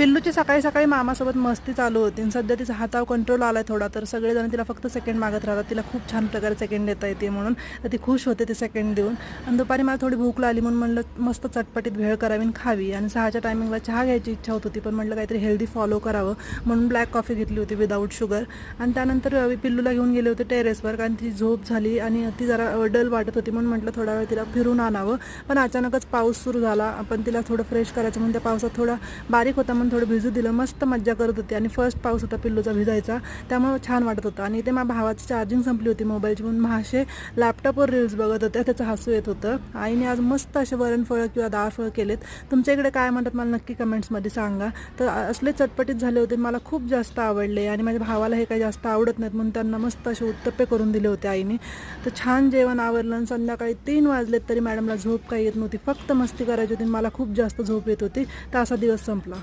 पिल्लूची सकाळी सकाळी मामासोबत मस्ती चालू होती आणि सध्या तिचा हातावर कंट्रोल आलाय थोडा, तर सगळेजण तिला फक्त सेकंड मागत राहतात. तिला खूप छान प्रकारे सेकंड देता येते म्हणून, तर ती खुश होते ते सेकंड देऊन. आणि दुपारी मला थोडी भूक लागली म्हणून म्हणलं मस्त चटपटीत भेळ करावी आणि खावी. आणि 6च्या टायमिंगला चहा घ्यायची इच्छा होत होती, पण म्हटलं काहीतरी हेल्दी फॉलो करावं म्हणून ब्लॅक कॉफी घेतली होती विदाऊट शुगर. आणि त्यानंतर पिल्लूला घेऊन गेले होते टेरेसवर, कारण ती झोप झाली आणि ती जरा डल वाटत होती म्हणून म्हटलं थोडा वेळ तिला फिरून आणावं. पण अचानकच पाऊस सुरू झाला. आपण तिला थोडं फ्रेश करायचं म्हणून त्या पावसात थोडा बारीक होता म्हणून थोडं भिजू दिलं. मस्त मज्जा करत होती आणि फर्स्ट पाऊस होता पिल्लूचा भिजायचा, त्यामुळे छान वाटत होतं. आणि इथे माझ्या भावाची चार्जिंग संपली होती मोबाईलची म्हणून महाशे लॅपटॉपवर रील्स बघत होते, त्याचं हसू येत होतं. आईने आज मस्त असे वरणफळं किंवा डाळफळं केलेत. तुमच्या इकडे काय म्हणतात मला नक्की कमेंट्समध्ये सांगा. तर असले चटपटीत झाले होते, मला खूप जास्त आवडले. आणि माझ्या भावाला हे काही जास्त आवडत नाहीत म्हणून त्यांना मस्त असे उत्तप्पे करून दिले होते आईने. तर छान जेवण आवरलं आणि संध्याकाळी 3 वाजलेत तरी मॅडमला झोप काही येत नव्हती, फक्त मस्ती करायची होती. मला खूप जास्त झोप येत होती, तर असा दिवस संपला.